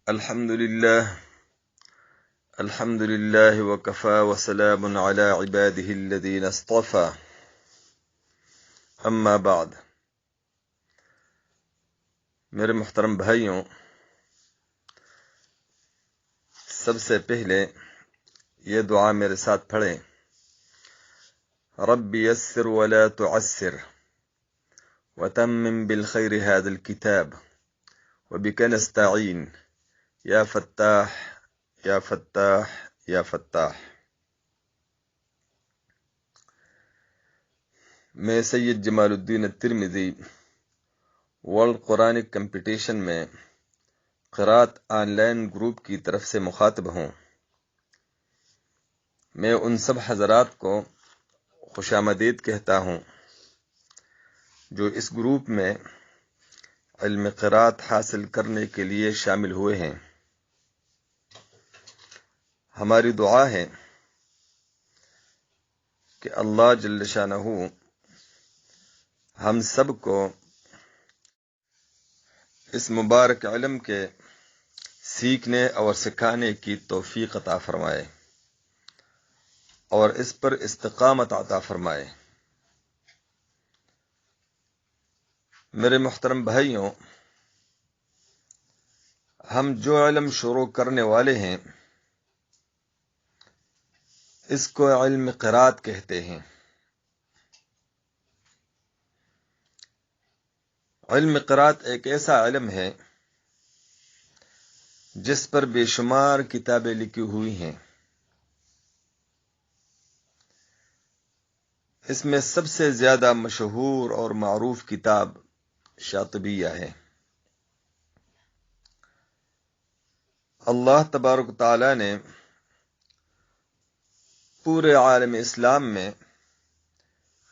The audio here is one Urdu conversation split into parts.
الحمد لله وكفى وسلام على عباده الذين اصطفى اما بعد. میرے محترم بھائیوں، سب سے پہلے یہ دعا میرے ساتھ پڑھیں: رب یسر ولا تعسر وتمم بالخير هذا الكتاب وبك نستعين یا فتاح یا فتاح یا فتاح. میں سید جمال الدین الترمذی ورلڈ قرآنک کمپٹیشن میں قرات آن لائن گروپ کی طرف سے مخاطب ہوں. میں ان سب حضرات کو خوش آمدید کہتا ہوں جو اس گروپ میں علم قرات حاصل کرنے کے لیے شامل ہوئے ہیں. ہماری دعا ہے کہ اللہ جل شانہ ہم سب کو اس مبارک علم کے سیکھنے اور سکھانے کی توفیق عطا فرمائے اور اس پر استقامت عطا فرمائے. میرے محترم بھائیوں، ہم جو علم شروع کرنے والے ہیں اس کو علم قرات کہتے ہیں. علم قرات ایک ایسا علم ہے جس پر بے شمار کتابیں لکھی ہوئی ہیں. اس میں سب سے زیادہ مشہور اور معروف کتاب شاطبیہ ہے. اللہ تبارک تعالی نے پورے عالم اسلام میں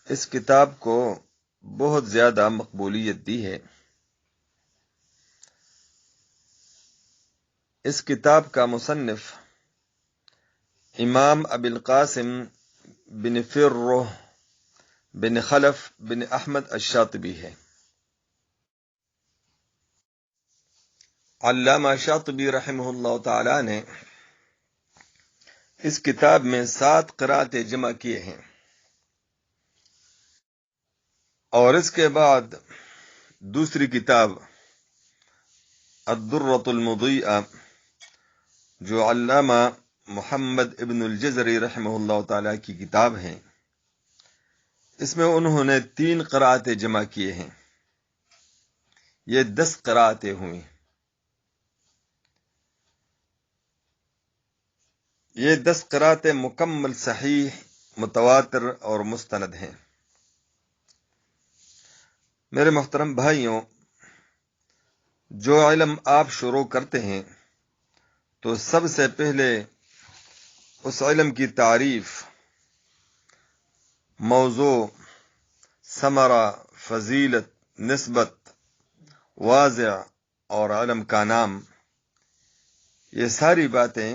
اس کتاب کو بہت زیادہ مقبولیت دی ہے. اس کتاب کا مصنف امام ابی القاسم بن فرہ بن خلف بن احمد الشاطبی ہے. علامہ شاطبی رحمہ اللہ تعالی نے اس کتاب میں 7 قراتیں جمع کیے ہیں، اور اس کے بعد دوسری کتاب الدرۃ المضیئہ جو علامہ محمد ابن الجزری رحمہ اللہ تعالی کی کتاب ہے، اس میں انہوں نے 3 قراتیں جمع کیے ہیں. یہ 10 قراتیں ہوئیں. یہ 10 قراتیں مکمل صحیح، متواتر اور مستند ہیں. میرے محترم بھائیوں، جو علم آپ شروع کرتے ہیں تو سب سے پہلے اس علم کی تعریف، موضوع، ثمرہ، فضیلت، نسبت، واضع اور علم کا نام، یہ ساری باتیں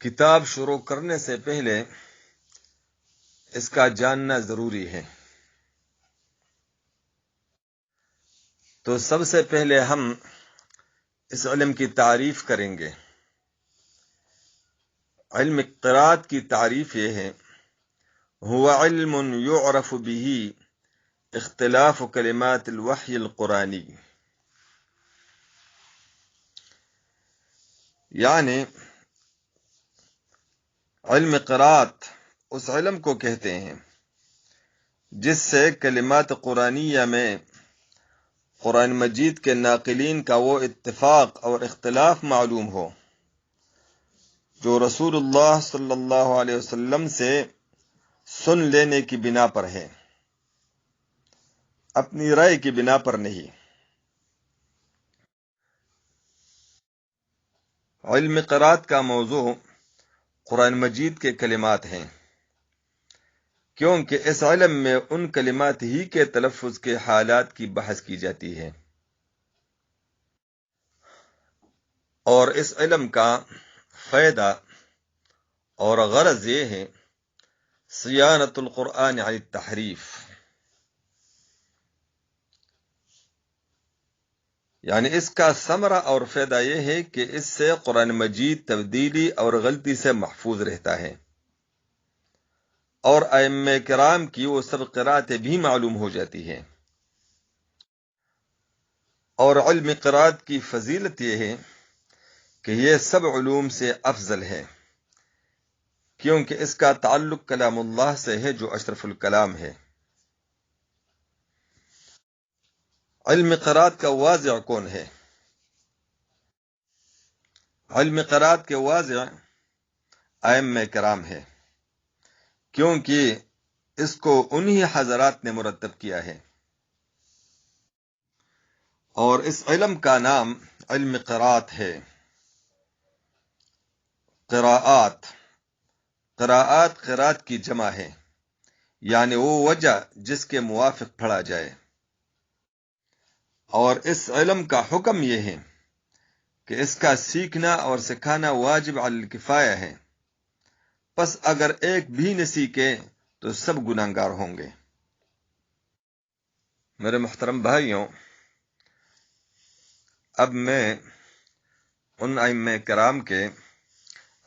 کتاب شروع کرنے سے پہلے اس کا جاننا ضروری ہے. تو سب سے پہلے ہم اس علم کی تعریف کریں گے. علم قرات کی تعریف یہ ہے: هو علم يعرف به اختلاف کلمات الوحی القرآنی. یعنی علم قرات اس علم کو کہتے ہیں جس سے کلمات قرآنیہ میں قرآن مجید کے ناقلین کا وہ اتفاق اور اختلاف معلوم ہو جو رسول اللہ صلی اللہ علیہ وسلم سے سن لینے کی بنا پر ہے، اپنی رائے کی بنا پر نہیں. علم قرات کا موضوع قرآن مجید کے کلمات ہیں، کیونکہ اس علم میں ان کلمات ہی کے تلفظ کے حالات کی بحث کی جاتی ہے. اور اس علم کا فائدہ اور غرض یہ ہے: صیانت القرآن عن التحریف. یعنی اس کا ثمرہ اور فائدہ یہ ہے کہ اس سے قرآن مجید تبدیلی اور غلطی سے محفوظ رہتا ہے، اور ائمہ کرام کی وہ سب قراتیں بھی معلوم ہو جاتی ہیں۔ اور علم قرات کی فضیلت یہ ہے کہ یہ سب علوم سے افضل ہے، کیونکہ اس کا تعلق کلام اللہ سے ہے جو اشرف الکلام ہے۔ علم قرات کا واضع کون ہے؟ علم قرات کے واضع ائمہ کرام ہے، کیونکہ اس کو انہی حضرات نے مرتب کیا ہے، اور اس علم کا نام علم قرات ہے۔ قرات کی جمع ہے، یعنی وہ وجہ جس کے موافق پڑھا جائے۔ اور اس علم کا حکم یہ ہے کہ اس کا سیکھنا اور سکھانا واجب علی الکفایہ ہے، پس اگر ایک بھی نہ سیکھے تو سب گناہگار ہوں گے۔ میرے محترم بھائیوں، اب میں ان ائمہ کرام کے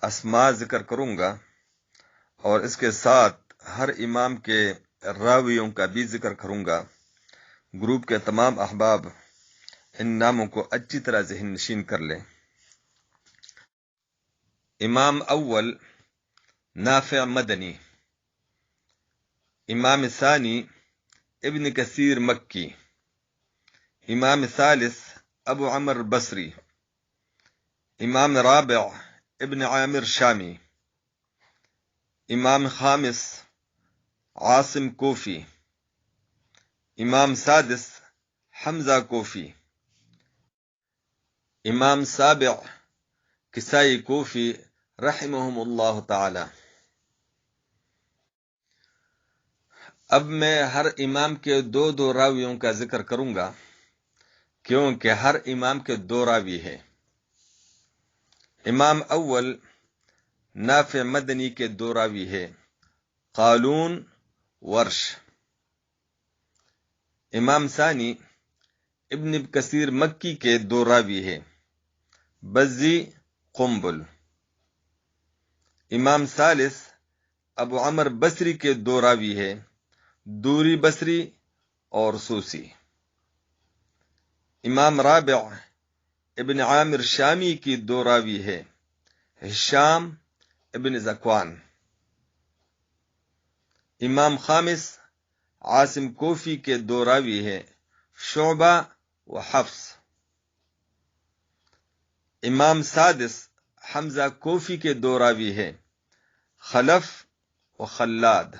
اسماء ذکر کروں گا، اور اس کے ساتھ ہر امام کے راویوں کا بھی ذکر کروں گا۔ گروپ کے تمام احباب ان ناموں کو اچھی طرح ذہن نشین کر لیں۔ امام اول نافع مدنی، امام ثانی ابن کثیر مکی، امام ثالث ابو عمر بصری، امام رابع ابن عامر شامی، امام خامس عاصم کوفی، امام سادس حمزہ کوفی، امام سابع کسائی کوفی رحمہم اللہ تعالی۔ اب میں ہر امام کے دو راویوں کا ذکر کروں گا، کیونکہ ہر امام کے دو راوی ہیں۔ امام اول نافع مدنی کے دو راوی ہیں، قالون ورش۔ امام ثانی ابن کثیر مکی کے دو راوی ہیں، بزی قنبل۔ امام ثالث ابو عمر بصری کے دو راوی ہیں، دوری بصری اور سوسی۔ امام رابع ابن عامر شامی کی دو راوی ہے، ہشام ابن زکوان۔ امام خامس عاصم کوفی کے دو راوی ہے، شعبہ و حفص۔ امام سادس حمزہ کوفی کے دو راوی ہے، خلف و خلاد۔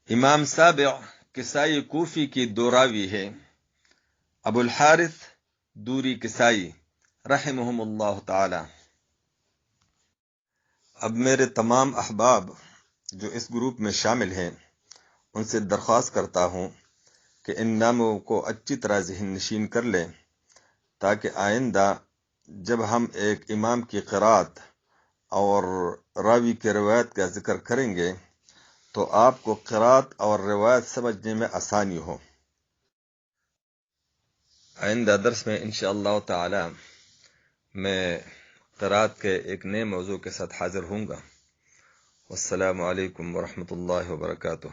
امام سابع کسائی کوفی کی دو راوی ہے، ابو الحارث دوری کسائی رحمہم اللہ تعالی۔ اب میرے تمام احباب جو اس گروپ میں شامل ہیں، ان سے درخواست کرتا ہوں کہ ان ناموں کو اچھی طرح ذہن نشین کر لیں، تاکہ آئندہ جب ہم ایک امام کی قرات اور راوی کی روایت کا ذکر کریں گے تو آپ کو قرات اور روایت سمجھنے میں آسانی ہو۔ آئندہ درس میں انشاءاللہ تعالی میں قرات کے ایک نئے موضوع کے ساتھ حاضر ہوں گا۔ والسلام علیکم ورحمۃ اللہ وبرکاتہ۔